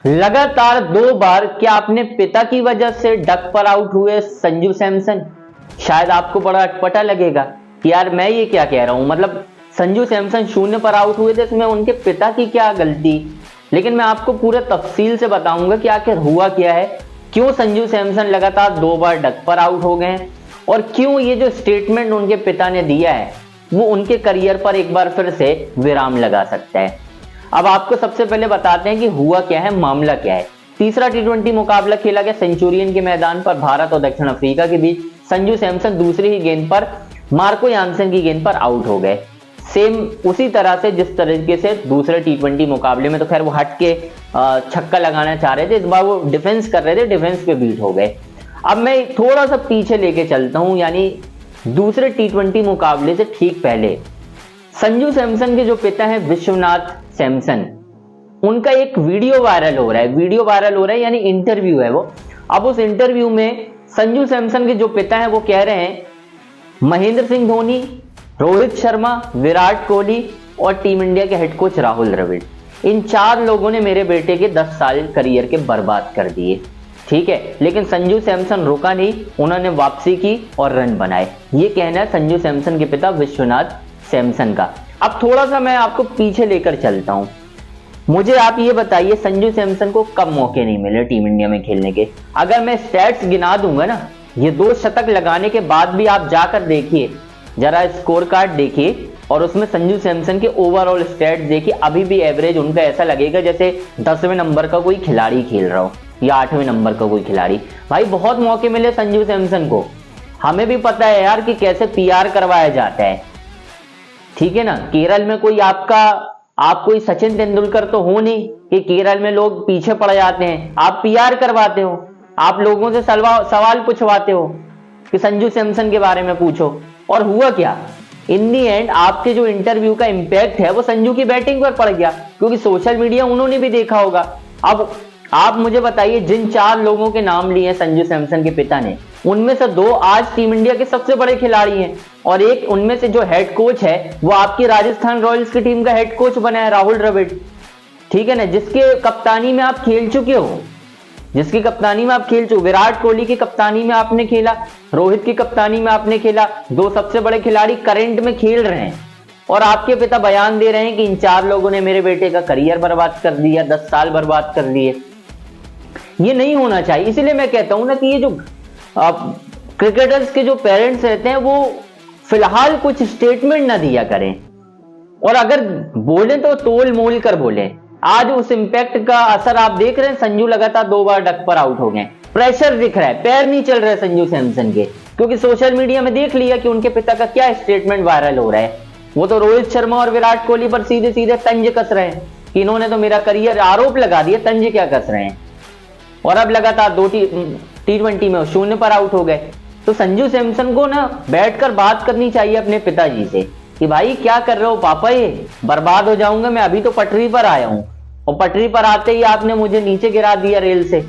लगातार 2 बार क्या अपने पिता की वजह से डक पर आउट हुए संजू सैमसन। शायद आपको बड़ा अटपटा लगेगा कि यार मैं ये क्या कह रहा हूं, मतलब संजू सैमसन 0 पर आउट हुए थे, इसमें उनके पिता की क्या गलती। लेकिन मैं आपको पूरे तफसील से बताऊंगा कि आखिर हुआ क्या है, क्यों संजू सैमसन लगातार 2 बार डक पर आउट हो गए हैं और क्यों ये जो स्टेटमेंट उनके पिता ने दिया है वो उनके करियर पर एक बार फिर से विराम लगा सकता है। अब आपको सबसे पहले बताते हैं कि हुआ क्या है, मामला क्या है। तीसरा टी20 मुकाबला खेला गया सेंचुरियन के मैदान पर भारत और दक्षिण अफ्रीका के बीच। संजू सैमसन दूसरी ही गेंद पर मार्को यानसन की गेंद पर आउट हो गए। सेम उसी तरह से जिस तरीके से दूसरे टी20 मुकाबले में तो खैर वो हट के छक्का लगाना चाह रहे थे, इस बार वो डिफेंस कर रहे थे, डिफेंस पे बीट हो गए। अब मैं थोड़ा सा पीछे लेके चलता हूं, यानी दूसरे टी20 मुकाबले से ठीक पहले संजू सैमसन के जो पिता हैं विश्वनाथ सैमसन, उनका एक वीडियो वायरल हो रहा है, यानी इंटरव्यू है वो। अब उस इंटरव्यू में संजू सैमसन के जो पिता हैं वो कह रहे हैं महेंद्र सिंह धोनी, रोहित शर्मा, विराट कोहली और टीम इंडिया के हेड कोच राहुल द्रविड़, इन 4 लोगों ने मेरे बेटे के 10 साल करियर के बर्बाद कर दिए। ठीक है, लेकिन संजू सैमसन रुका नहीं, उन्होंने वापसी की और रन बनाए। ये कहना है संजू सैमसन के पिता विश्वनाथ सैमसन का। अब थोड़ा सा मैं आपको पीछे लेकर चलता हूं। मुझे आप ये बताइए संजू सैमसन को कब मौके नहीं मिले टीम इंडिया में खेलने के। अगर मैं स्टैट्स गिना दूंगा ना, ये 2 शतक लगाने के बाद भी आप जाकर देखिए, जरा स्कोर कार्ड देखिए और उसमें संजू सैमसन के ओवरऑल स्टैट्स देखिए, अभी भी एवरेज उनका ऐसा लगेगा जैसे 10वें नंबर का कोई खिलाड़ी खेल रहा हो या 8वें नंबर का कोई खिलाड़ी। भाई बहुत मौके मिले संजू सैमसन को, हमें भी पता है यार कि कैसे पीआर करवाया जाता है। ठीक है ना, केरल में कोई आप कोई सचिन तेंदुलकर तो हो नहीं कि केरल में लोग पीछे पड़ जाते हैं। आप पीआर करवाते हो, आप लोगों से सवाल पूछवाते हो कि संजू सैमसन के बारे में पूछो। और हुआ क्या, इन दी एंड आपके जो इंटरव्यू का इंपैक्ट है वो संजू की बैटिंग पर पड़ गया, क्योंकि सोशल मीडिया उन्होंने भी देखा होगा। अब आप मुझे बताइए, जिन 4 लोगों के नाम लिए संजू सैमसन के पिता ने, उनमें से 2 आज टीम इंडिया के सबसे बड़े खिलाड़ी हैं और एक उनमें से जो हेड कोच है वो आपकी राजस्थान रॉयल्स की टीम का हेड कोच बना है राहुल द्रविड़। ठीक है ना, जिसके कप्तानी में आप खेल चुके हो, विराट कोहली की कप्तानी में आपने खेला, रोहित की कप्तानी में आपने खेला। 2 सबसे बड़े खिलाड़ी करंट में खेल रहे हैं और आपके पिता बयान दे रहे हैं कि इन 4 लोगों ने मेरे बेटे का करियर बर्बाद कर दिया, 10 साल बर्बाद कर दिए। ये नहीं होना चाहिए। इसीलिए मैं कहता हूं ना कि ये जो क्रिकेटर्स के जो पेरेंट्स रहते हैं वो फिलहाल कुछ स्टेटमेंट ना दिया करें, और अगर बोले तो तोल मोल कर बोले। आज उस इंपैक्ट का असर आप देख रहे हैं, संजू लगातार 2 बार डक पर आउट हो गए, प्रेशर दिख रहा है, पैर नहीं चल रहे संजू सैमसन के, क्योंकि सोशल मीडिया में देख लिया कि उनके पिता का क्या स्टेटमेंट वायरल हो रहा है। वो तो रोहित शर्मा और विराट कोहली पर सीधे सीधे तंज कस रहे हैं कि इन्होंने तो मेरा करियर, आरोप लगा दिया, तंज क्या कस रहे हैं। और अब लगातार 2 टी20 में 0 पर आउट हो गए। तो संजू सैमसन को ना बैठकर बात करनी चाहिए अपने पिताजी से कि भाई क्या कर रहे हो पापा, ये बर्बाद हो जाऊंगा मैं, अभी तो पटरी पर आया हूं और पटरी पर आते ही आपने मुझे नीचे गिरा दिया रेल से।